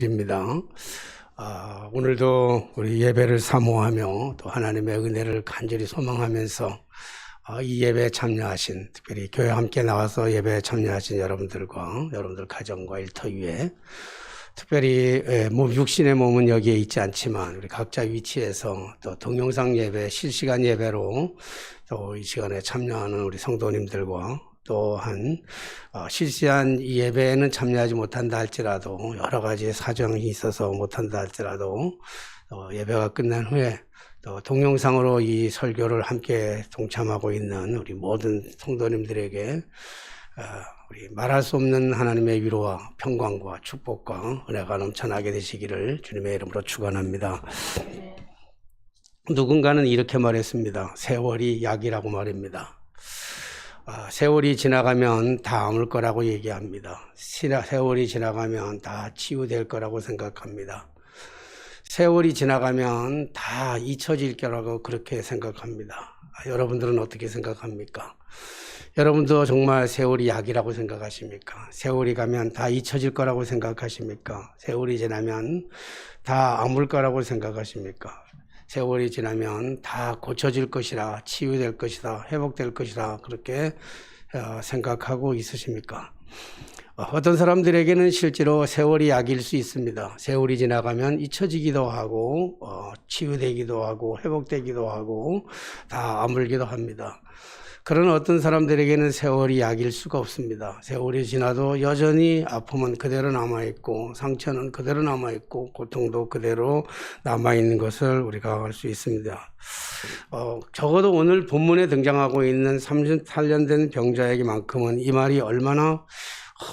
입니다. 오늘도 우리 예배를 사모하며 또 하나님의 은혜를 간절히 소망하면서 이 예배에 참여하신, 특별히 교회 함께 나와서 예배에 참여하신 여러분들과 여러분들 가정과 일터 위에, 특별히 육신의 몸은 여기에 있지 않지만 우리 각자 위치에서 또 동영상 예배, 실시간 예배로 또 이 시간에 참여하는 우리 성도님들과 또한 실시간 예배에는 참여하지 못한다 할지라도, 여러 가지 사정이 있어서 못한다 할지라도 예배가 끝난 후에 또 동영상으로 이 설교를 함께 동참하고 있는 우리 모든 성도님들에게 우리 말할 수 없는 하나님의 위로와 평강과 축복과 은혜가 넘쳐나게 되시기를 주님의 이름으로 축원합니다. 누군가는 이렇게 말했습니다. 세월이 약이라고 말입니다. 세월이 지나가면 다 아물 거라고 얘기합니다. 세월이 지나가면 다 치유될 거라고 생각합니다. 세월이 지나가면 다 잊혀질 거라고 그렇게 생각합니다. 여러분들은 어떻게 생각합니까? 여러분도 정말 세월이 약이라고 생각하십니까? 세월이 가면 다 잊혀질 거라고 생각하십니까? 세월이 지나면 다 아물 거라고 생각하십니까? 세월이 지나면 다 고쳐질 것이라, 치유될 것이다, 회복될 것이다, 그렇게 생각하고 있으십니까? 어떤 사람들에게는 실제로 세월이 약일 수 있습니다. 세월이 지나가면 잊혀지기도 하고 치유되기도 하고 회복되기도 하고 다 아물기도 합니다. 그러나 어떤 사람들에게는 세월이 약일 수가 없습니다. 세월이 지나도 여전히 아픔은 그대로 남아있고, 상처는 그대로 남아있고, 고통도 그대로 남아있는 것을 우리가 알 수 있습니다. 적어도 오늘 본문에 등장하고 있는 38년 된 병자에게만큼은 이 말이 얼마나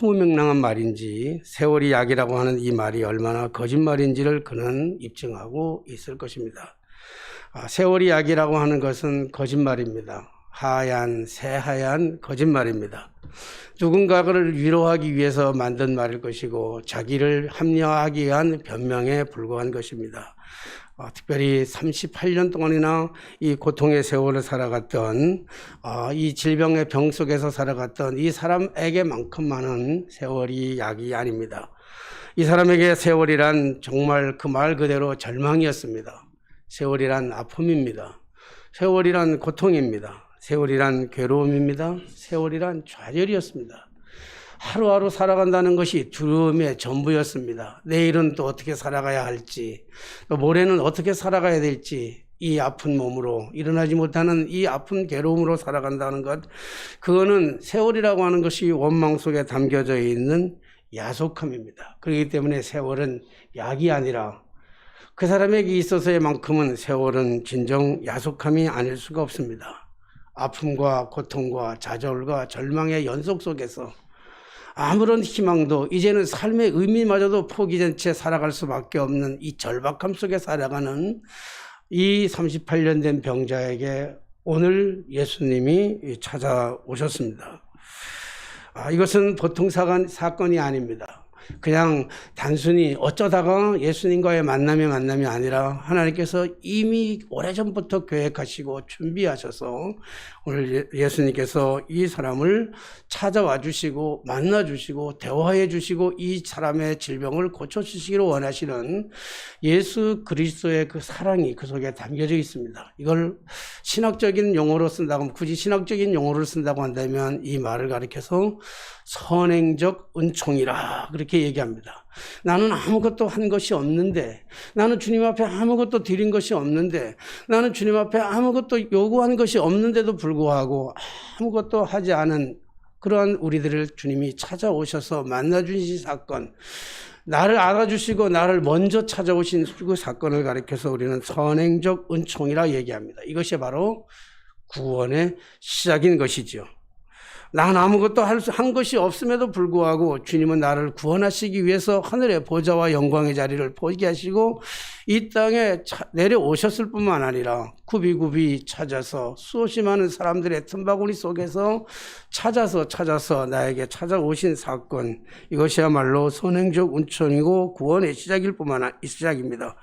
허무맹랑한 말인지, 세월이 약이라고 하는 이 말이 얼마나 거짓말인지를 그는 입증하고 있을 것입니다. 세월이 약이라고 하는 것은 거짓말입니다. 하얀, 새하얀 거짓말입니다. 누군가를 위로하기 위해서 만든 말일 것이고, 자기를 합리화하기 위한 변명에 불과한 것입니다. 특별히 38년 동안이나 이 고통의 세월을 살아갔던, 이 질병의 병 속에서 살아갔던 이 사람에게만큼만은 세월이 약이 아닙니다. 이 사람에게 세월이란 정말 그 말 그대로 절망이었습니다. 세월이란 아픔입니다. 세월이란 고통입니다. 세월이란 괴로움입니다. 세월이란 좌절이었습니다. 하루하루 살아간다는 것이 두려움의 전부였습니다. 내일은 또 어떻게 살아가야 할지, 또 모레는 어떻게 살아가야 될지, 이 아픈 몸으로, 일어나지 못하는 이 아픈 괴로움으로 살아간다는 것, 그거는 세월이라고 하는 것이 원망 속에 담겨져 있는 야속함입니다. 그렇기 때문에 세월은 약이 아니라, 그 사람에게 있어서의 만큼은 세월은 진정 야속함이 아닐 수가 없습니다. 아픔과 고통과 좌절과 절망의 연속 속에서 아무런 희망도, 이제는 삶의 의미마저도 포기된 채 살아갈 수밖에 없는 이 절박함 속에 살아가는 이 38년 된 병자에게 오늘 예수님이 찾아오셨습니다. 이것은 보통 사건이 아닙니다. 그냥 단순히 어쩌다가 예수님과의 만남이 아니라 하나님께서 이미 오래전부터 계획하시고 준비하셔서 오늘 예수님께서 이 사람을 찾아와 주시고 만나 주시고 대화해 주시고 이 사람의 질병을 고쳐주시기를 원하시는 예수 그리스도의 그 사랑이 그 속에 담겨져 있습니다. 이걸 신학적인 용어로 쓴다고 하면, 굳이 신학적인 용어를 쓴다고 한다면 이 말을 가리켜서 선행적 은총이라 그렇게 얘기합니다. 나는 아무것도 한 것이 없는데, 나는 주님 앞에 아무것도 드린 것이 없는데, 나는 주님 앞에 아무것도 요구한 것이 없는데도 불구하고 아무것도 하지 않은 그러한 우리들을 주님이 찾아오셔서 만나주신 사건, 나를 알아주시고 나를 먼저 찾아오신 그 사건을 가리켜서 우리는 선행적 은총이라 얘기합니다. 이것이 바로 구원의 시작인 것이죠. 난 아무것도 한 것이 없음에도 불구하고 주님은 나를 구원하시기 위해서 하늘의 보좌와 영광의 자리를 포기하시고 이 땅에 내려오셨을 뿐만 아니라 굽이굽이 찾아서 수없이 많은 사람들의 틈바구니 속에서 찾아서 나에게 찾아오신 사건, 이것이야말로 선행적 은총이고 구원의 시작입니다.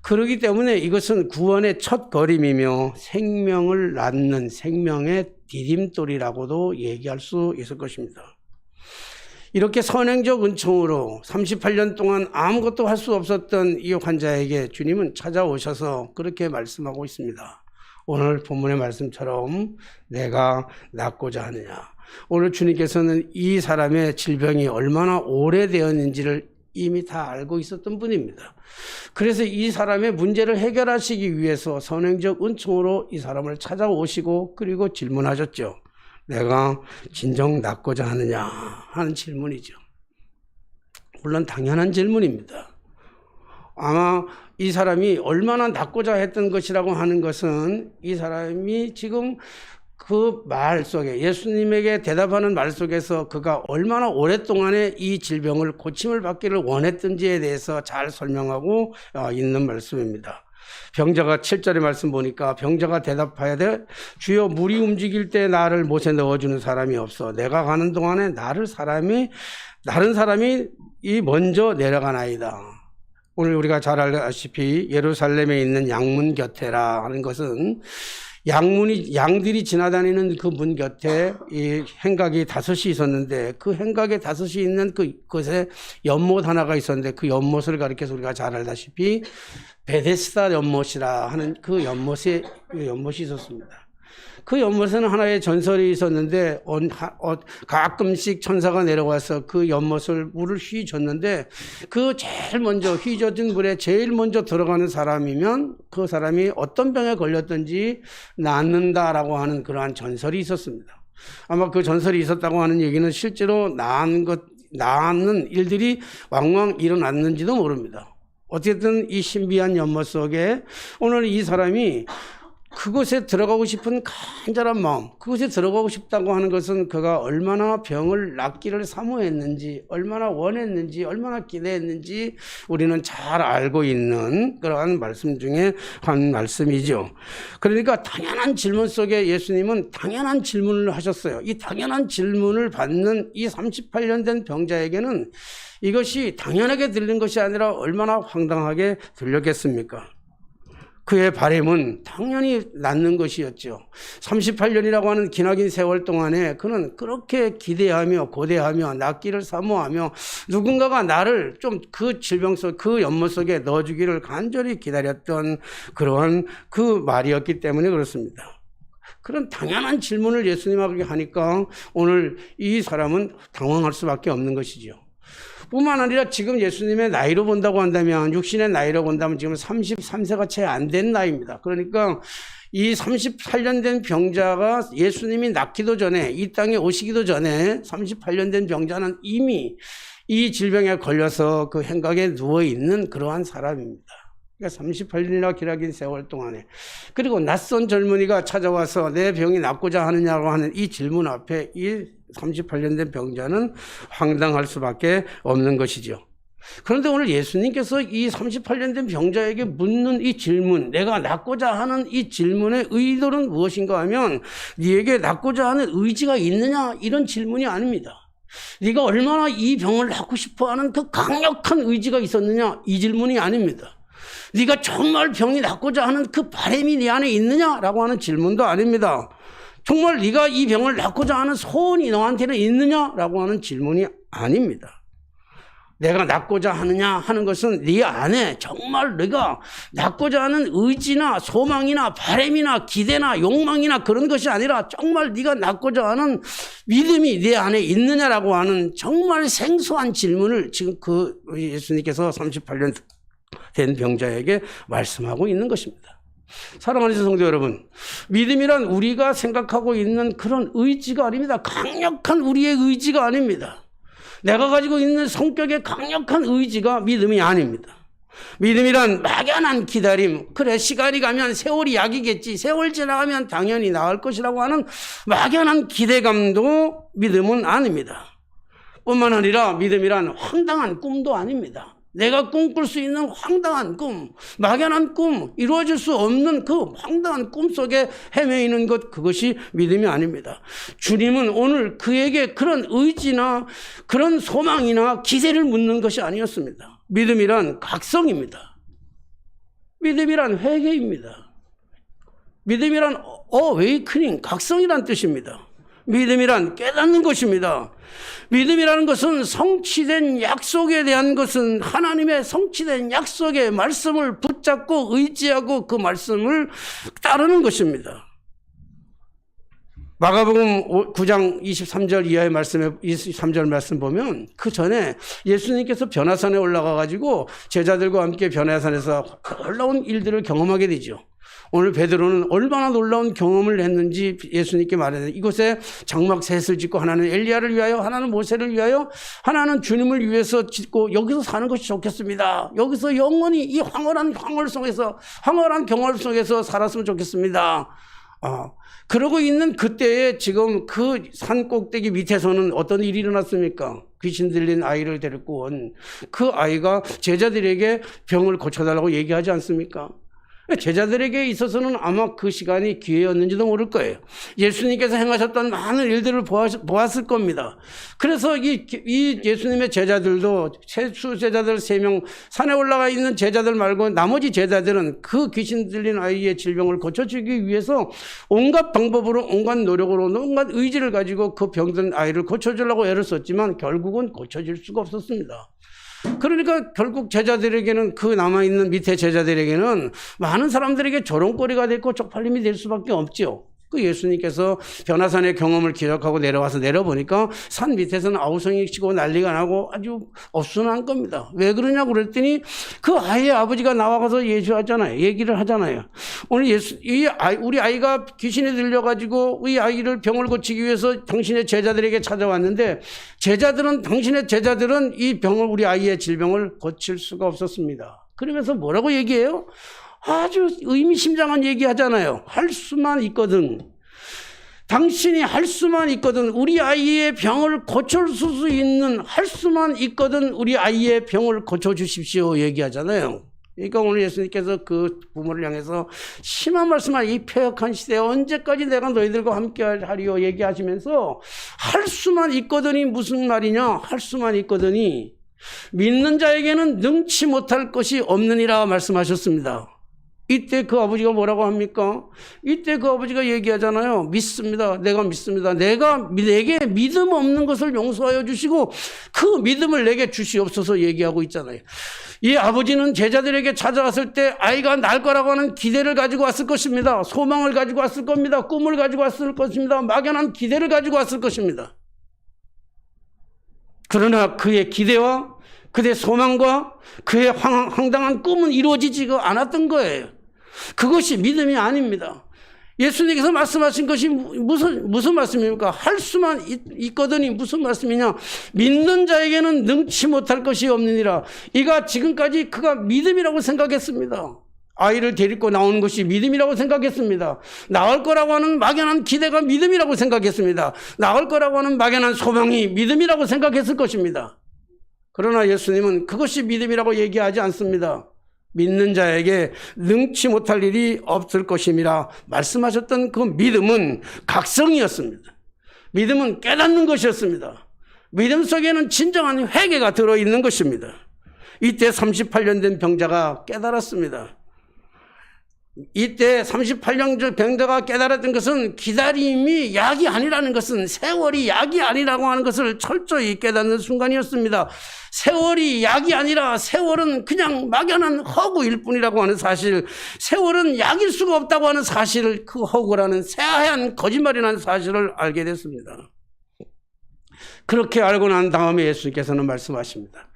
그렇기 때문에 이것은 구원의 첫 걸음이며 생명을 낳는 생명의 디딤돌이라고도 얘기할 수 있을 것입니다. 이렇게 선행적 은총으로 38년 동안 아무것도 할 수 없었던 이 환자에게 주님은 찾아오셔서 그렇게 말씀하고 있습니다. 오늘 본문의 말씀처럼 내가 낫고자 하느냐. 오늘 주님께서는 이 사람의 질병이 얼마나 오래되었는지를 이미 다 알고 있었던 분입니다. 그래서 이 사람의 문제를 해결하시기 위해서 선행적 은총으로 이 사람을 찾아오시고 그리고 질문하셨죠. 내가 진정 낫고자 하느냐 하는 질문이죠. 물론 당연한 질문입니다. 아마 이 사람이 얼마나 낫고자 했던 것이라고 하는 것은 이 사람이 지금 그 말 속에 예수님에게 대답하는 말 속에서 그가 얼마나 오랫동안에 이 질병을 고침을 받기를 원했던지에 대해서 잘 설명하고 있는 말씀입니다. 병자가 7절의 말씀 보니까 병자가 대답하야 돼. 주여 물이 움직일 때 나를 못에 넣어주는 사람이 없어. 내가 가는 동안에 다른 사람이 먼저 내려가나이다. 오늘 우리가 잘 알다시피 예루살렘에 있는 양문 곁에라 하는 것은 양들이 지나다니는 그 문 곁에 이 행각이 5이 있었는데 그 행각에 5이 있는 그곳에 연못 하나가 있었는데 그 연못을 가리켜서 우리가 잘 알다시피 베데스다 연못이라 하는 그 연못이 있었습니다. 그 연못에는 하나의 전설이 있었는데 가끔씩 천사가 내려와서 그 연못을 물을 휘젓는데 그 제일 먼저 휘젓은 물에 제일 먼저 들어가는 사람이면 그 사람이 어떤 병에 걸렸든지 낫는다라고 하는 그러한 전설이 있었습니다. 아마 그 전설이 있었다고 하는 얘기는 실제로 낫는 일들이 왕왕 일어났는지도 모릅니다. 어쨌든 이 신비한 연못 속에 오늘 이 사람이 그곳에 들어가고 싶은 간절한 마음, 그곳에 들어가고 싶다고 하는 것은 그가 얼마나 병을 낫기를 사모했는지, 얼마나 원했는지, 얼마나 기대했는지 우리는 잘 알고 있는 그러한 말씀 중에 한 말씀이죠. 그러니까 당연한 질문 속에 예수님은 당연한 질문을 하셨어요. 이 당연한 질문을 받는 이 38년 된 병자에게는 이것이 당연하게 들린 것이 아니라 얼마나 황당하게 들렸겠습니까? 그의 바람은 당연히 낫는 것이었죠. 38년이라고 하는 기나긴 세월 동안에 그는 그렇게 기대하며 고대하며 낫기를 사모하며 누군가가 나를 좀 그 질병 속, 그 연못 속에 넣어주기를 간절히 기다렸던 그러한 그 말이었기 때문에 그렇습니다. 그런 당연한 질문을 예수님에게 하니까 오늘 이 사람은 당황할 수밖에 없는 것이죠. 뿐만 아니라 지금 예수님의 나이로 본다고 한다면 육신의 나이로 본다면 지금 33세가 채 안 된 나이입니다. 그러니까 이 38년 된 병자가 예수님이 낫기도 전에 이 땅에 오시기도 전에 38년 된 병자는 이미 이 질병에 걸려서 그 행각에 누워있는 그러한 사람입니다. 그러니까 38년이나 기나긴 세월 동안에 그리고 낯선 젊은이가 찾아와서 내 병이 낫고자 하느냐고 하는 이 질문 앞에 이 38년 된 병자는 황당할 수밖에 없는 것이죠. 그런데 오늘 예수님께서 이 38년 된 병자에게 묻는 이 질문, 내가 낫고자 하는 이 질문의 의도는 무엇인가 하면 네게 낫고자 하는 의지가 있느냐 이런 질문이 아닙니다. 네가 얼마나 이 병을 낫고 싶어하는 그 강력한 의지가 있었느냐 이 질문이 아닙니다. 네가 정말 병이 낫고자 하는 그 바람이 네 안에 있느냐라고 하는 질문도 아닙니다. 정말 네가 이 병을 낫고자 하는 소원이 너한테는 있느냐라고 하는 질문이 아닙니다. 내가 낫고자 하느냐 하는 것은 네 안에 정말 네가 낫고자 하는 의지나 소망이나 바람이나 기대나 욕망이나 그런 것이 아니라 정말 네가 낫고자 하는 믿음이 네 안에 있느냐라고 하는 정말 생소한 질문을 지금 그 예수님께서 38년 된 병자에게 말씀하고 있는 것입니다. 사랑하는 성도 여러분, 믿음이란 우리가 생각하고 있는 그런 의지가 아닙니다. 강력한 우리의 의지가 아닙니다. 내가 가지고 있는 성격의 강력한 의지가 믿음이 아닙니다. 믿음이란 막연한 기다림, 그래 시간이 가면 세월이 약이겠지, 세월 지나가면 당연히 나을 것이라고 하는 막연한 기대감도 믿음은 아닙니다. 뿐만 아니라 믿음이란 황당한 꿈도 아닙니다. 내가 꿈꿀 수 있는 황당한 꿈, 막연한 꿈, 이루어질 수 없는 그 황당한 꿈 속에 헤매이는 것, 그것이 믿음이 아닙니다. 주님은 오늘 그에게 그런 의지나 그런 소망이나 기세를 묻는 것이 아니었습니다. 믿음이란 각성입니다. 믿음이란 회개입니다. 믿음이란 어웨이크닝, 각성이란 뜻입니다. 믿음이란 깨닫는 것입니다. 믿음이라는 것은 성취된 약속에 대한 것은 하나님의 성취된 약속의 말씀을 붙잡고 의지하고 그 말씀을 따르는 것입니다. 마가복음 9장 23절 이하의 말씀에 23절 말씀 보면 그 전에 예수님께서 변화산에 올라가 가지고 제자들과 함께 변화산에서 놀라운 일들을 경험하게 되죠. 오늘 베드로는 얼마나 놀라운 경험을 했는지 예수님께 말해요. 이곳에 장막 셋을 짓고 하나는 엘리야를 위하여, 하나는 모세를 위하여, 하나는 주님을 위해서 짓고 여기서 사는 것이 좋겠습니다. 여기서 영원히 이 황홀한 경험 속에서 살았으면 좋겠습니다. 그러고 있는 그때에 지금 그 산 꼭대기 밑에서는 어떤 일이 일어났습니까? 귀신 들린 아이를 데리고 온 그 아이가 제자들에게 병을 고쳐달라고 얘기하지 않습니까? 제자들에게 있어서는 아마 그 시간이 기회였는지도 모를 거예요. 예수님께서 행하셨던 많은 일들을 보았을 겁니다. 그래서 이 예수님의 제자들도 세수 제자들 3명, 산에 올라가 있는 제자들 말고 나머지 제자들은 그 귀신 들린 아이의 질병을 고쳐주기 위해서 온갖 방법으로, 온갖 노력으로, 온갖 의지를 가지고 그 병든 아이를 고쳐주려고 애를 썼지만 결국은 고쳐질 수가 없었습니다. 그러니까 결국 제자들에게는, 그 남아있는 밑에 제자들에게는 많은 사람들에게 조롱거리가 됐고 쪽팔림이 될 수밖에 없죠. 그 예수님께서 변화산의 경험을 기억하고 내려보니까 산 밑에서는 아우성이 치고 난리가 나고 아주 어수선한 겁니다. 왜 그러냐고 그랬더니 그 아이의 아버지가 나와가서 얘기를 하잖아요. 오늘 우리 아이가 귀신에 들려가지고 이 아이를 병을 고치기 위해서 당신의 제자들에게 찾아왔는데 당신의 제자들은 이 병을, 우리 아이의 질병을 고칠 수가 없었습니다. 그러면서 뭐라고 얘기해요? 아주 의미심장한 얘기 하잖아요. 할 수만 있거든. 당신이 할 수만 있거든. 우리 아이의 병을 고칠 수 있는, 할 수만 있거든. 우리 아이의 병을 고쳐주십시오. 얘기하잖아요. 그러니까 오늘 예수님께서 그 부모를 향해서 심한 말씀을, 이 폐역한 시대에 언제까지 내가 너희들과 함께 하리요 얘기하시면서 할 수만 있거든이 무슨 말이냐? 할 수만 있거든이 믿는 자에게는 능치 못할 것이 없느니라 말씀하셨습니다. 이때 그 아버지가 뭐라고 합니까? 이때 그 아버지가 얘기하잖아요. 믿습니다. 내가 믿습니다. 내게 믿음 없는 것을 용서하여 주시고 그 믿음을 내게 주시옵소서 얘기하고 있잖아요. 이 아버지는 제자들에게 찾아왔을 때 아이가 날 거라고 하는 기대를 가지고 왔을 것입니다. 소망을 가지고 왔을 겁니다. 꿈을 가지고 왔을 것입니다. 막연한 기대를 가지고 왔을 것입니다. 그러나 그의 기대와 그의 소망과 그의 황당한 꿈은 이루어지지가 않았던 거예요. 그것이 믿음이 아닙니다. 예수님께서 말씀하신 것이 무슨 말씀입니까? 할 수만 있거든이 무슨 말씀이냐? 믿는 자에게는 능치 못할 것이 없느니라. 이가 지금까지 그가 믿음이라고 생각했습니다. 아이를 데리고 나오는 것이 믿음이라고 생각했습니다. 나올 거라고 하는 막연한 기대가 믿음이라고 생각했습니다. 나올 거라고 하는 막연한 소망이 믿음이라고 생각했을 것입니다. 그러나 예수님은 그것이 믿음이라고 얘기하지 않습니다. 믿는 자에게 능치 못할 일이 없을 것임이라 말씀하셨던 그 믿음은 각성이었습니다. 믿음은 깨닫는 것이었습니다. 믿음 속에는 진정한 회개가 들어있는 것입니다. 이때 38년 된 병자가 깨달았습니다. 이때 38년 병자가 깨달았던 것은 기다림이 약이 아니라는 것은, 세월이 약이 아니라고 하는 것을 철저히 깨닫는 순간이었습니다. 세월이 약이 아니라 세월은 그냥 막연한 허구일 뿐이라고 하는 사실, 세월은 약일 수가 없다고 하는 사실을, 그 허구라는 새하얀 거짓말이라는 사실을 알게 됐습니다. 그렇게 알고 난 다음에 예수님께서는 말씀하십니다.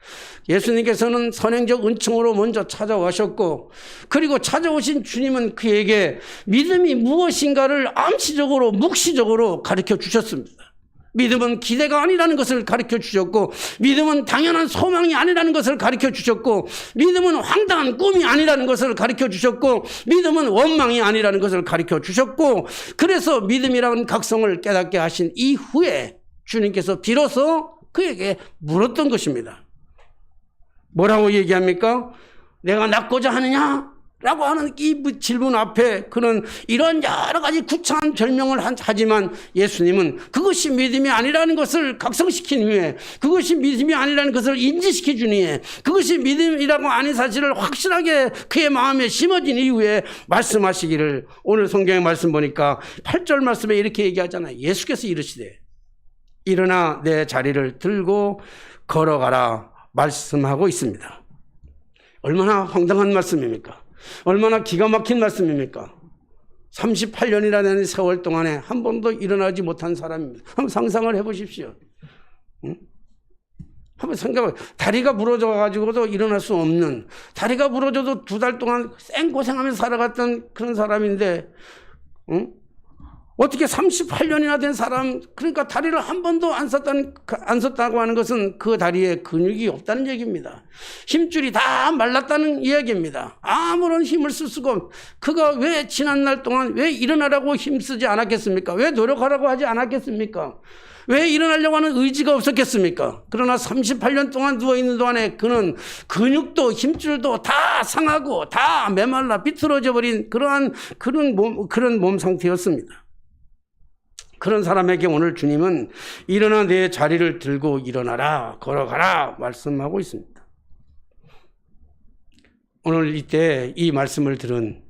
예수님께서는 선행적 은총으로 먼저 찾아오셨고, 그리고 찾아오신 주님은 그에게 믿음이 무엇인가를 암시적으로, 묵시적으로 가르쳐 주셨습니다. 믿음은 기대가 아니라는 것을 가르쳐 주셨고, 믿음은 당연한 소망이 아니라는 것을 가르쳐 주셨고, 믿음은 황당한 꿈이 아니라는 것을 가르쳐 주셨고, 믿음은 원망이 아니라는 것을 가르쳐 주셨고, 그래서 믿음이라는 각성을 깨닫게 하신 이후에 주님께서 비로소 그에게 물었던 것입니다. 뭐라고 얘기합니까? 내가 낫고자 하느냐? 라고 하는 이 질문 앞에 그는 이런 여러 가지 구차한 별명을 하지만 예수님은 그것이 믿음이 아니라는 것을 각성시킨 후에, 그것이 믿음이 아니라는 것을 인지시켜 준 후에, 그것이 믿음이라고 아닌 사실을 확실하게 그의 마음에 심어진 이후에 말씀하시기를, 오늘 성경의 말씀 보니까 8절 말씀에 이렇게 얘기하잖아요. 예수께서 이르시되 일어나 내 자리를 들고 걸어가라 말씀하고 있습니다. 얼마나 황당한 말씀입니까? 얼마나 기가 막힌 말씀입니까? 38년이라는 세월 동안에 한 번도 일어나지 못한 사람입니다. 한번 상상을 해보십시오. 응? 한번 생각해. 다리가 부러져가지고도 일어날 수 없는, 다리가 부러져도 2달 동안 생고생하면서 살아갔던 그런 사람인데, 응? 어떻게 38년이나 된 사람, 그러니까 다리를 한 번도 안 썼다고 하는 것은 그 다리에 근육이 없다는 얘기입니다. 힘줄이 다 말랐다는 이야기입니다. 아무런 힘을 쓸 수가 없. 그가 왜 지난날 동안 왜 일어나라고 힘쓰지 않았겠습니까? 왜 노력하라고 하지 않았겠습니까? 왜 일어나려고 하는 의지가 없었겠습니까? 그러나 38년 동안 누워있는 동안에 그는 근육도 힘줄도 다 상하고 다 메말라 비틀어져 버린 그런 몸 상태였습니다. 그런 사람에게 오늘 주님은 일어나 내 자리를 들고 일어나라, 걸어가라 말씀하고 있습니다. 오늘 이때 이 말씀을 들은,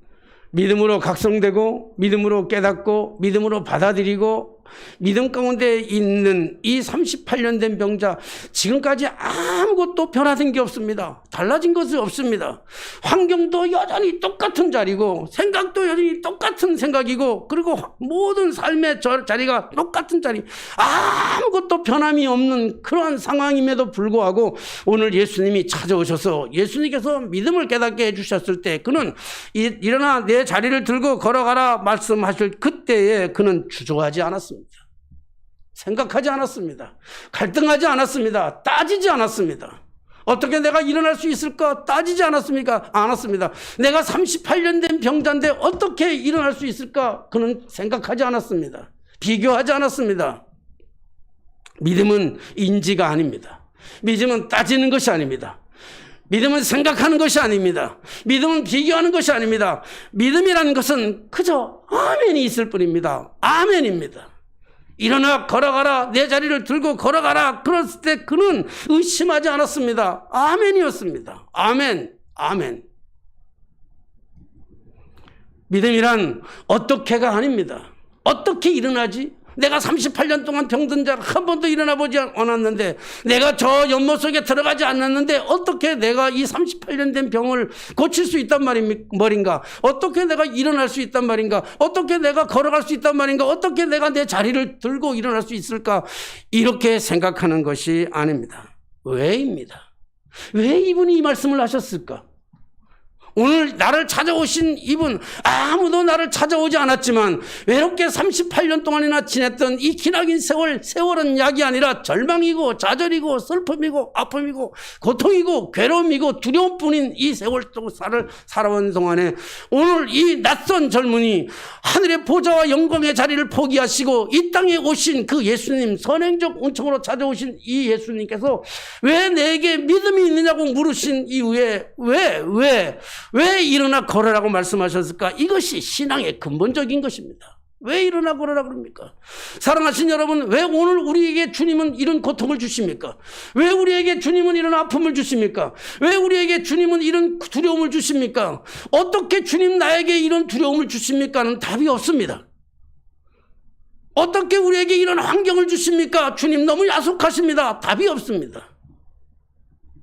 믿음으로 각성되고 믿음으로 깨닫고 믿음으로 받아들이고 믿음 가운데 있는 이 38년 된 병자, 지금까지 아무것도 변화된 게 없습니다. 달라진 것이 없습니다. 환경도 여전히 똑같은 자리고 생각도 여전히 똑같은 생각이고, 그리고 모든 삶의 자리가 똑같은 자리, 아무것도 변함이 없는 그러한 상황임에도 불구하고 오늘 예수님이 찾아오셔서 예수님께서 믿음을 깨닫게 해주셨을 때 그는 일어나 내 자리를 들고 걸어가라 말씀하실 그때에 그는 주저하지 않았습니다. 생각하지 않았습니다. 갈등하지 않았습니다. 따지지 않았습니다. 어떻게 내가 일어날 수 있을까 따지지 않았습니까? 않았습니다. 내가 38년 된 병자인데 어떻게 일어날 수 있을까? 그는 생각하지 않았습니다. 비교하지 않았습니다. 믿음은 인지가 아닙니다. 믿음은 따지는 것이 아닙니다. 믿음은 생각하는 것이 아닙니다. 믿음은 비교하는 것이 아닙니다. 믿음이라는 것은 그저 아멘이 있을 뿐입니다. 아멘입니다. 일어나 걸어가라, 내 자리를 들고 걸어가라. 그랬을 때 그는 의심하지 않았습니다. 아멘이었습니다. 아멘, 아멘. 믿음이란 어떻게가 아닙니다. 어떻게 일어나지? 내가 38년 동안 병든 자가 한 번도 일어나 보지 않았는데, 내가 저 연못 속에 들어가지 않았는데 어떻게 내가 이 38년 된 병을 고칠 수 있단 말인가? 어떻게 내가 일어날 수 있단 말인가? 어떻게 내가 걸어갈 수 있단 말인가? 어떻게 내가 내 자리를 들고 일어날 수 있을까? 이렇게 생각하는 것이 아닙니다. 왜입니다. 왜 이분이 이 말씀을 하셨을까? 오늘 나를 찾아오신 이분, 아무도 나를 찾아오지 않았지만 외롭게 38년 동안이나 지냈던 이 기나긴 세월은 약이 아니라 절망이고 좌절이고 슬픔이고 아픔이고 고통이고 괴로움이고 두려움뿐인 이 세월 동안을 살아온 동안에 오늘 이 낯선 젊은이, 하늘의 보좌와 영광의 자리를 포기하시고 이 땅에 오신 그 예수님, 선행적 은총으로 찾아오신 이 예수님께서 왜 내게 믿음이 있느냐고 물으신 이후에 왜 일어나 걸으라고 말씀하셨을까? 이것이 신앙의 근본적인 것입니다. 왜 일어나 걸으라 그럽니까? 사랑하신 여러분, 왜 오늘 우리에게 주님은 이런 고통을 주십니까? 왜 우리에게 주님은 이런 아픔을 주십니까? 왜 우리에게 주님은 이런 두려움을 주십니까? 어떻게 주님 나에게 이런 두려움을 주십니까?는 답이 없습니다. 어떻게 우리에게 이런 환경을 주십니까? 주님 너무 야속하십니다. 답이 없습니다.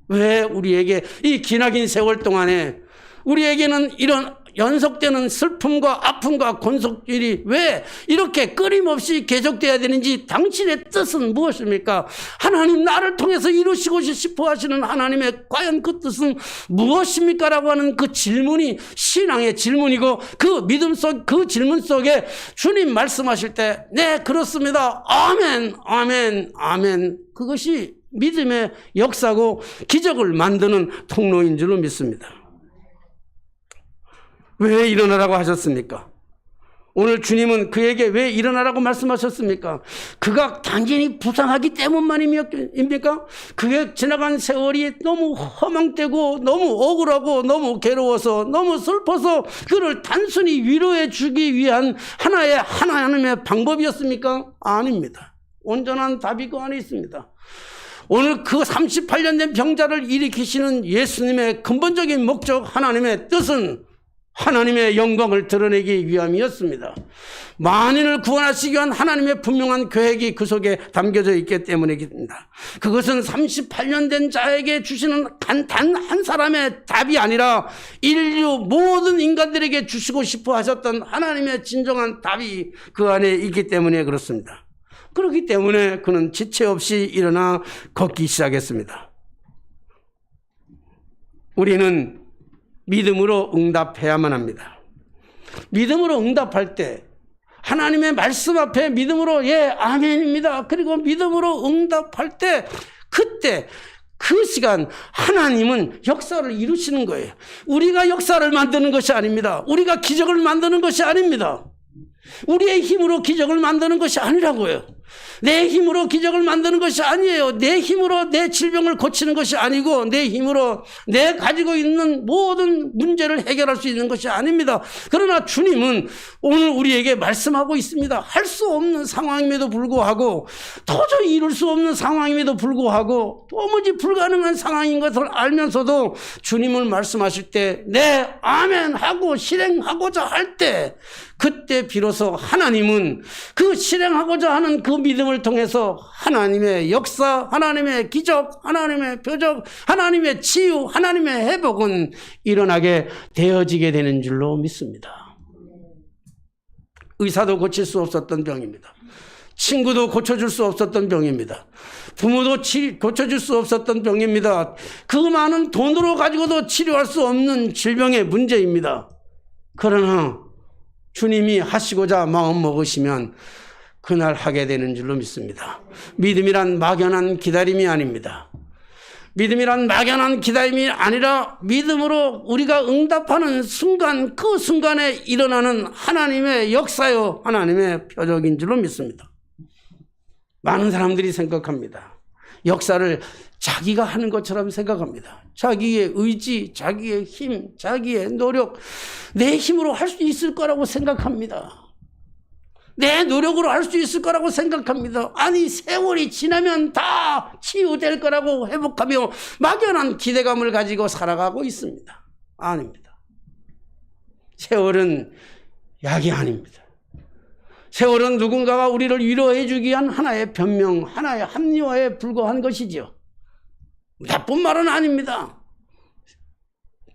왜 우리에게 이 기나긴 세월 동안에 우리에게는 이런 연속되는 슬픔과 아픔과 곤속질이 왜 이렇게 끊임없이 계속돼야 되는지 당신의 뜻은 무엇입니까? 하나님 나를 통해서 이루시고 싶어 하시는 하나님의 과연 그 뜻은 무엇입니까? 라고 하는 그 질문이 신앙의 질문이고, 그 믿음 속 그 질문 속에 주님 말씀하실 때 네 그렇습니다. 아멘, 아멘, 아멘. 그것이 믿음의 역사고 기적을 만드는 통로인 줄로 믿습니다. 왜 일어나라고 하셨습니까? 오늘 주님은 그에게 왜 일어나라고 말씀하셨습니까? 그가 당연히 부상하기 때문만입니까? 그게 지나간 세월이 너무 허망되고 너무 억울하고 너무 괴로워서 너무 슬퍼서 그를 단순히 위로해 주기 위한 하나님의 방법이었습니까? 아닙니다. 온전한 답이 그 안에 있습니다. 오늘 그 38년 된 병자를 일으키시는 예수님의 근본적인 목적, 하나님의 뜻은 하나님의 영광을 드러내기 위함이었습니다. 만인을 구원하시기 위한 하나님의 분명한 계획이 그 속에 담겨져 있기 때문입니다. 그것은 38년 된 자에게 주시는 단 한 사람의 답이 아니라 인류 모든 인간들에게 주시고 싶어 하셨던 하나님의 진정한 답이 그 안에 있기 때문에 그렇습니다. 그렇기 때문에 그는 지체 없이 일어나 걷기 시작했습니다. 우리는 믿음으로 응답해야만 합니다. 믿음으로 응답할 때 하나님의 말씀 앞에 믿음으로 아멘입니다. 그리고 믿음으로 응답할 때 그때 그 시간 하나님은 역사를 이루시는 거예요. 우리가 역사를 만드는 것이 아닙니다. 우리가 기적을 만드는 것이 아닙니다. 우리의 힘으로 기적을 만드는 것이 아니라고요. 내 힘으로 기적을 만드는 것이 아니에요. 내 힘으로 내 질병을 고치는 것이 아니고 내 힘으로 내 가지고 있는 모든 문제를 해결할 수 있는 것이 아닙니다. 그러나 주님은 오늘 우리에게 말씀하고 있습니다. 할 수 없는 상황임에도 불구하고 도저히 이룰 수 없는 상황임에도 불구하고 도무지 불가능한 상황인 것을 알면서도 주님을 말씀하실 때 네, 아멘 하고 실행하고자 할 때 그때 비로소 하나님은 그 실행하고자 하는 그 믿음을 통해서 하나님의 역사, 하나님의 기적, 하나님의 표적, 하나님의 치유, 하나님의 회복은 일어나게 되어지게 되는 줄로 믿습니다. 의사도 고칠 수 없었던 병입니다. 친구도 고쳐줄 수 없었던 병입니다. 부모도 고쳐줄 수 없었던 병입니다. 그 많은 돈으로 가지고도 치료할 수 없는 질병의 문제입니다. 그러나 주님이 하시고자 마음 먹으시면 그날 하게 되는 줄로 믿습니다. 믿음이란 막연한 기다림이 아닙니다. 믿음이란 막연한 기다림이 아니라 믿음으로 우리가 응답하는 순간, 그 순간에 일어나는 하나님의 역사요, 하나님의 표적인 줄로 믿습니다. 많은 사람들이 생각합니다. 역사를 자기가 하는 것처럼 생각합니다. 자기의 의지, 자기의 힘, 자기의 노력, 내 힘으로 할 수 있을 거라고 생각합니다. 내 노력으로 할 수 있을 거라고 생각합니다. 아니, 세월이 지나면 다 치유될 거라고 회복하며 막연한 기대감을 가지고 살아가고 있습니다. 아닙니다. 세월은 약이 아닙니다. 세월은 누군가가 우리를 위로해 주기 위한 하나의 변명, 하나의 합리화에 불과한 것이죠. 나쁜 말은 아닙니다.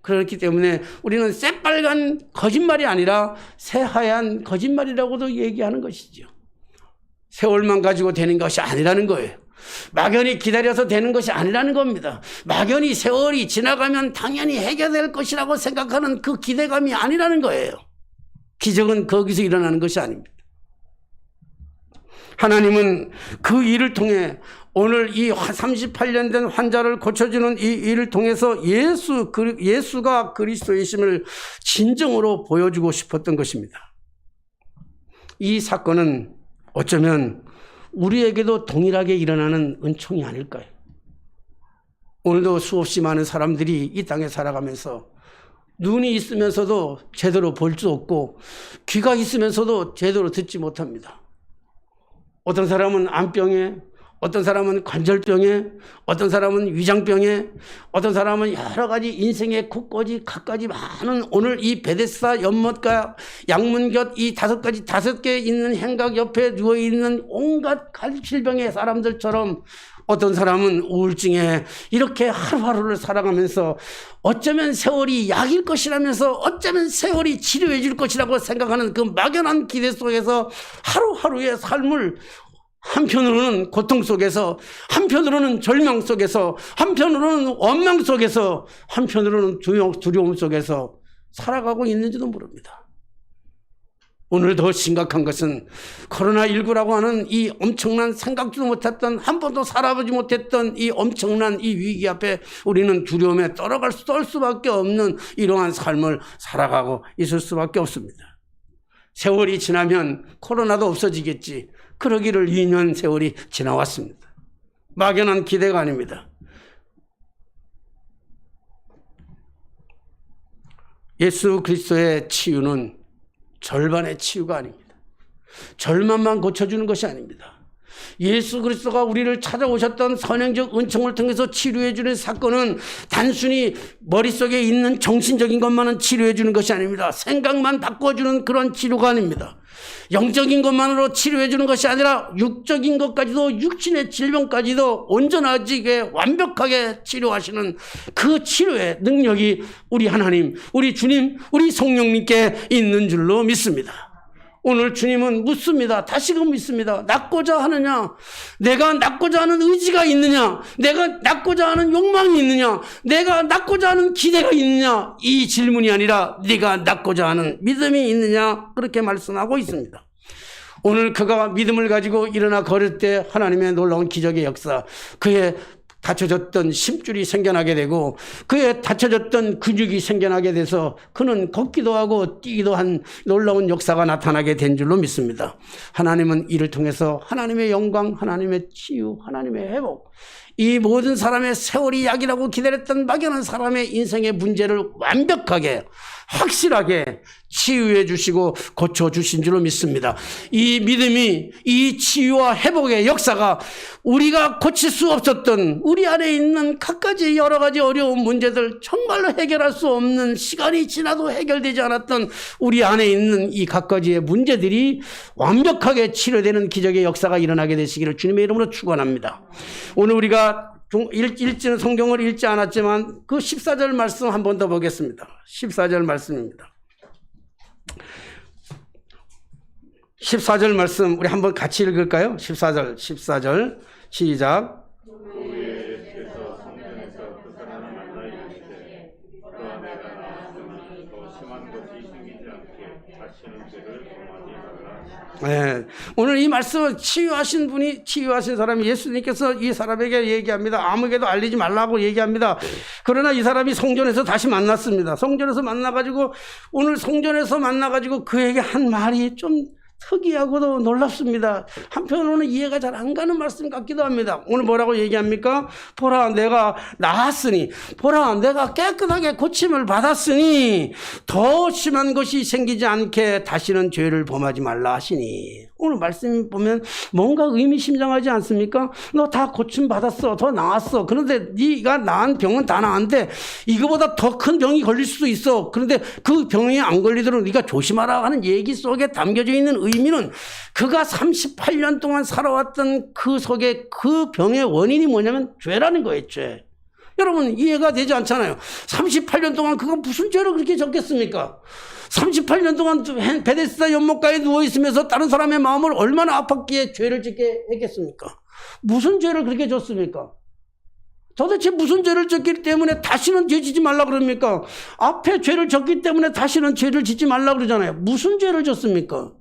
그렇기 때문에 우리는 새빨간 거짓말이 아니라 새하얀 거짓말이라고도 얘기하는 것이죠. 세월만 가지고 되는 것이 아니라는 거예요. 막연히 기다려서 되는 것이 아니라는 겁니다. 막연히 세월이 지나가면 당연히 해결될 것이라고 생각하는 그 기대감이 아니라는 거예요. 기적은 거기서 일어나는 것이 아닙니다. 하나님은 그 일을 통해 오늘 이 38년 된 환자를 고쳐주는 이 일을 통해서 예수가 그리스도이심을 진정으로 보여주고 싶었던 것입니다. 이 사건은 어쩌면 우리에게도 동일하게 일어나는 은총이 아닐까요? 오늘도 수없이 많은 사람들이 이 땅에 살아가면서 눈이 있으면서도 제대로 볼 수 없고 귀가 있으면서도 제대로 듣지 못합니다. 어떤 사람은 암병에, 어떤 사람은 관절병에, 어떤 사람은 위장병에, 어떤 사람은 여러 가지 인생의 곳곳이 갖가지 많은 오늘 이 베데스다 연못과 양문곁 이 다섯 개 있는 행각 옆에 누워있는 온갖 질병의 사람들처럼 어떤 사람은 우울증에 이렇게 하루하루를 살아가면서 어쩌면 세월이 약일 것이라면서 어쩌면 세월이 치료해 줄 것이라고 생각하는 그 막연한 기대 속에서 하루하루의 삶을 한편으로는 고통 속에서, 한편으로는 절망 속에서, 한편으로는 원망 속에서, 한편으로는 두려움 속에서 살아가고 있는지도 모릅니다. 오늘 더 심각한 것은 코로나19라고 하는 이 엄청난 생각지도 못했던, 한 번도 살아보지 못했던 이 엄청난 이 위기 앞에 우리는 두려움에 떨 수밖에 없는 이러한 삶을 살아가고 있을 수밖에 없습니다. 세월이 지나면 코로나도 없어지겠지. 그러기를 2년 세월이 지나왔습니다. 막연한 기대가 아닙니다. 예수 그리스도의 치유는 절반의 치유가 아닙니다. 절반만 고쳐주는 것이 아닙니다. 예수 그리스도가 우리를 찾아오셨던 선행적 은총을 통해서 치료해 주는 사건은 단순히 머릿속에 있는 정신적인 것만은 치료해 주는 것이 아닙니다. 생각만 바꿔주는 그런 치료가 아닙니다. 영적인 것만으로 치료해 주는 것이 아니라 육적인 것까지도, 육신의 질병까지도 온전하게 완벽하게 치료하시는 그 치료의 능력이 우리 하나님, 우리 주님, 우리 성령님께 있는 줄로 믿습니다. 오늘 주님은 묻습니다. 다시금 묻습니다. 낫고자 하느냐? 내가 낫고자 하는 의지가 있느냐? 내가 낫고자 하는 욕망이 있느냐? 내가 낫고자 하는 기대가 있느냐? 이 질문이 아니라 네가 낫고자 하는 믿음이 있느냐? 그렇게 말씀하고 있습니다. 오늘 그가 믿음을 가지고 일어나 걸을 때 하나님의 놀라운 기적의 역사, 그의 다쳐졌던 심줄이 생겨나게 되고 그의 다쳐졌던 근육이 생겨나게 돼서 그는 걷기도 하고 뛰기도 한 놀라운 역사가 나타나게 된 줄로 믿습니다. 하나님은 이를 통해서 하나님의 영광, 하나님의 치유, 하나님의 회복, 이 모든 사람의 세월이 약이라고 기다렸던 막연한 사람의 인생의 문제를 완벽하게 확실하게 치유해 주시고 고쳐주신 줄로 믿습니다. 이 믿음이, 이 치유와 회복의 역사가 우리가 고칠 수 없었던 우리 안에 있는 갖가지 여러 가지 어려운 문제들, 정말로 해결할 수 없는, 시간이 지나도 해결되지 않았던 우리 안에 있는 이 갖가지의 문제들이 완벽하게 치료되는 기적의 역사가 일어나게 되시기를 주님의 이름으로 축원합니다. 오늘 우리가 읽지는 성경을 읽지 않았지만 그 14절 말씀 한 번 더 보겠습니다. 14절 말씀입니다. 14절 말씀 우리 한번 같이 읽을까요? 14절 시작. 네. 오늘 이 말씀을 치유하신 분이, 치유하신 사람이 예수님께서 이 사람에게 얘기합니다. 아무에게도 알리지 말라고 얘기합니다. 그러나 이 사람이 성전에서 다시 만났습니다. 성전에서 만나가지고, 오늘 성전에서 만나가지고 그에게 한 말이 좀 특이하고도 놀랍습니다. 한편으로는 이해가 잘 안 가는 말씀 같기도 합니다. 오늘 뭐라고 얘기합니까? 보라, 내가 나았으니, 보라, 내가 깨끗하게 고침을 받았으니 더 심한 것이 생기지 않게 다시는 죄를 범하지 말라 하시니. 오늘 말씀 보면 뭔가 의미심장하지 않습니까? 너 다 고침 받았어, 더 나았어. 그런데 네가 나은 병은 다 나은데 이거보다 더 큰 병이 걸릴 수도 있어. 그런데 그 병이 안 걸리도록 네가 조심하라 하는 얘기 속에 담겨져 있는 의미는 그가 38년 동안 살아왔던 그 속에 그 병의 원인이 뭐냐면 죄라는 거예요. 죄. 여러분 이해가 되지 않잖아요. 38년 동안 그가 무슨 죄를 그렇게 졌겠습니까? 38년 동안 베데스다 연못가에 누워있으면서 다른 사람의 마음을 얼마나 아팠기에 죄를 짓게 했겠습니까? 무슨 죄를 그렇게 졌습니까? 도대체 무슨 죄를 졌기 때문에 다시는 죄 짓지 말라 그럽니까? 앞에 죄를 졌기 때문에 다시는 죄를 짓지 말라 그러잖아요. 무슨 죄를 졌습니까?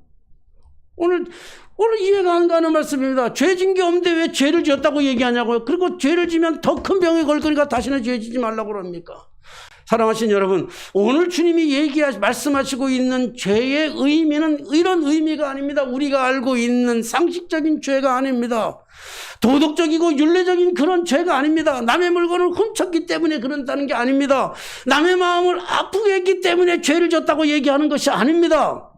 오늘 이해가 안 가는 말씀입니다. 죄 진 게 없는데 왜 죄를 지었다고 얘기하냐고요. 그리고 죄를 지면 더 큰 병이 걸 거니까 다시는 죄 짓지 말라고 그럽니까? 사랑하신 여러분, 오늘 주님이 말씀하시고 있는 죄의 의미는 이런 의미가 아닙니다. 우리가 알고 있는 상식적인 죄가 아닙니다. 도덕적이고 윤리적인 그런 죄가 아닙니다. 남의 물건을 훔쳤기 때문에 그런다는 게 아닙니다. 남의 마음을 아프게 했기 때문에 죄를 졌다고 얘기하는 것이 아닙니다.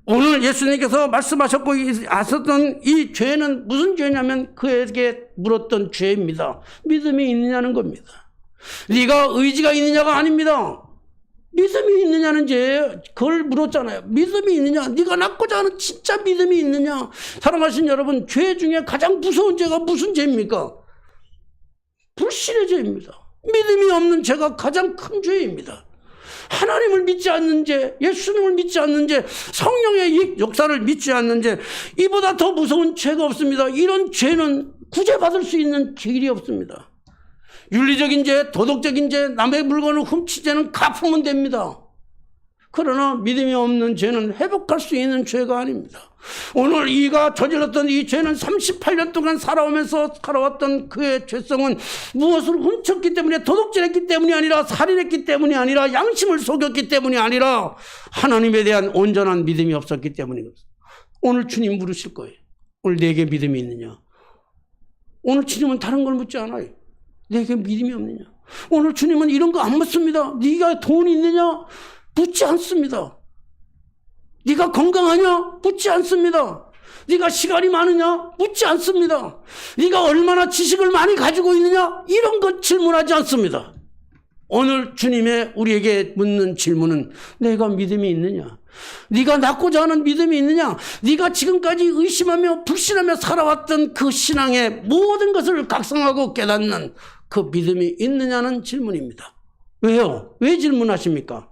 오늘 예수님께서 말씀하셨고 하셨던 이 죄는 무슨 죄냐면 그에게 물었던 죄입니다. 믿음이 있느냐는 겁니다. 네가 의지가 있느냐가 아닙니다. 믿음이 있느냐는 죄, 그걸 물었잖아요. 믿음이 있느냐? 네가 낳고자 하는 진짜 믿음이 있느냐? 사랑하신 여러분, 죄 중에 가장 무서운 죄가 무슨 죄입니까? 불신의 죄입니다. 믿음이 없는 죄가 가장 큰 죄입니다. 하나님을 믿지 않는 죄, 예수님을 믿지 않는 죄, 성령의 역사를 믿지 않는 죄, 이보다 더 무서운 죄가 없습니다. 이런 죄는 구제받을 수 있는 길이 없습니다. 윤리적인 죄, 도덕적인 죄, 남의 물건을 훔친 죄는 갚으면 됩니다. 그러나 믿음이 없는 죄는 회복할 수 있는 죄가 아닙니다. 오늘 이가 저질렀던 이 죄는 38년 동안 살아왔던 그의 죄성은 무엇을 훔쳤기 때문에, 도둑질했기 때문이 아니라, 살인했기 때문이 아니라, 양심을 속였기 때문이 아니라 하나님에 대한 온전한 믿음이 없었기 때문입니다. 오늘 주님 물으실 거예요. 오늘 내게 믿음이 있느냐? 오늘 주님은 다른 걸 묻지 않아요. 내게 믿음이 없느냐? 오늘 주님은 이런 거 안 묻습니다. 네가 돈이 있느냐? 묻지 않습니다. 네가 건강하냐? 묻지 않습니다. 네가 시간이 많으냐? 묻지 않습니다. 네가 얼마나 지식을 많이 가지고 있느냐? 이런 것 질문하지 않습니다. 오늘 주님의 우리에게 묻는 질문은 내가 믿음이 있느냐? 네가 낳고자 하는 믿음이 있느냐? 네가 지금까지 의심하며 불신하며 살아왔던 그 신앙의 모든 것을 각성하고 깨닫는 그 믿음이 있느냐는 질문입니다. 왜요? 왜 질문하십니까?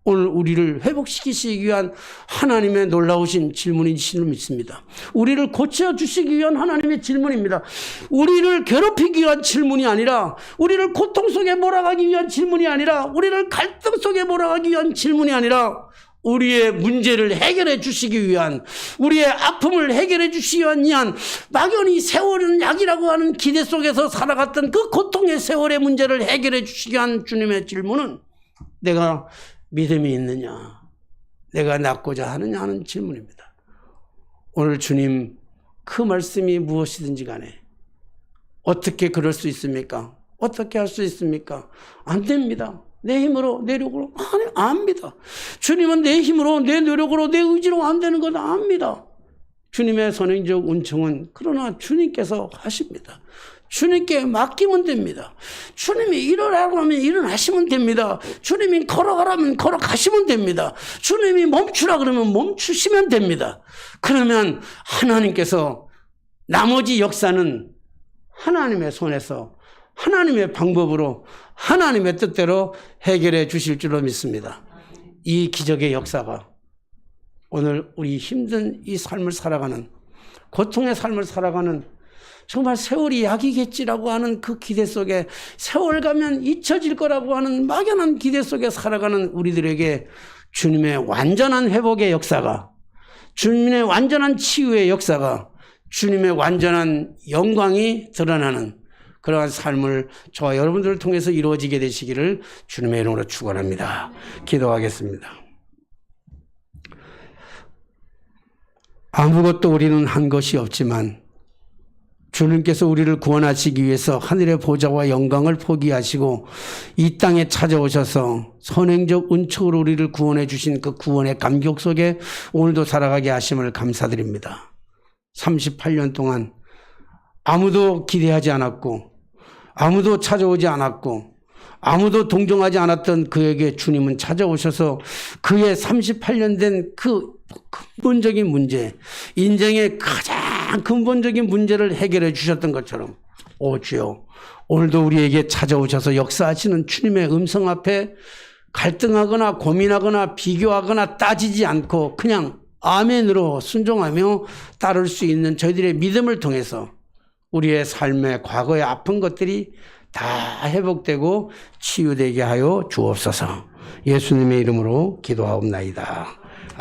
오늘 우리를 회복시키시기 위한 하나님의 놀라우신 질문인 줄 믿습니다. 우리를 고쳐주시기 위한 하나님의 질문입니다. 우리를 괴롭히기 위한 질문이 아니라, 우리를 고통 속에 몰아가기 위한 질문이 아니라, 우리를 갈등 속에 몰아가기 위한 질문이 아니라, 우리의 문제를 해결해 주시기 위한, 우리의 아픔을 해결해 주시기 위한 막연히 세월은 약이라고 하는 기대 속에서 살아갔던 그 고통의 세월의 문제를 해결해 주시기 위한 주님의 질문은 내가 믿음이 있느냐, 내가 낳고자 하느냐 하는 질문입니다. 오늘 주님 그 말씀이 무엇이든지 간에 어떻게 그럴 수 있습니까? 어떻게 할 수 있습니까? 안 됩니다. 내 힘으로, 내 노력으로 압니다. 주님은 내 힘으로, 내 노력으로, 내 의지로 안 되는 건 압니다. 주님의 선행적 은총은 그러나 주님께서 하십니다. 주님께 맡기면 됩니다. 주님이 일어나라고 하면 일어나시면 됩니다. 주님이 걸어가라면 걸어가시면 됩니다. 주님이 멈추라 그러면 멈추시면 됩니다. 그러면 하나님께서 나머지 역사는 하나님의 손에서, 하나님의 방법으로, 하나님의 뜻대로 해결해 주실 줄로 믿습니다. 이 기적의 역사가 오늘 우리 힘든 이 삶을 살아가는, 고통의 삶을 살아가는, 정말 세월이 약이겠지라고 하는 그 기대 속에, 세월 가면 잊혀질 거라고 하는 막연한 기대 속에 살아가는 우리들에게 주님의 완전한 회복의 역사가, 주님의 완전한 치유의 역사가, 주님의 완전한 영광이 드러나는 그러한 삶을 저와 여러분들을 통해서 이루어지게 되시기를 주님의 이름으로 축원합니다. 기도하겠습니다. 아무것도 우리는 한 것이 없지만 주님께서 우리를 구원하시기 위해서 하늘의 보좌와 영광을 포기하시고 이 땅에 찾아오셔서 선행적 은총으로 우리를 구원해 주신 그 구원의 감격 속에 오늘도 살아가게 하심을 감사드립니다. 38년 동안 아무도 기대하지 않았고, 아무도 찾아오지 않았고, 아무도 동정하지 않았던 그에게 주님은 찾아오셔서 그의 38년 된 그 근본적인 문제, 인생의 가장 근본적인 문제를 해결해 주셨던 것처럼, 오 주여, 오늘도 우리에게 찾아오셔서 역사하시는 주님의 음성 앞에 갈등하거나 고민하거나 비교하거나 따지지 않고 그냥 아멘으로 순종하며 따를 수 있는 저희들의 믿음을 통해서 우리의 삶의 과거의 아픈 것들이 다 회복되고 치유되게 하여 주옵소서. 예수님의 이름으로 기도하옵나이다.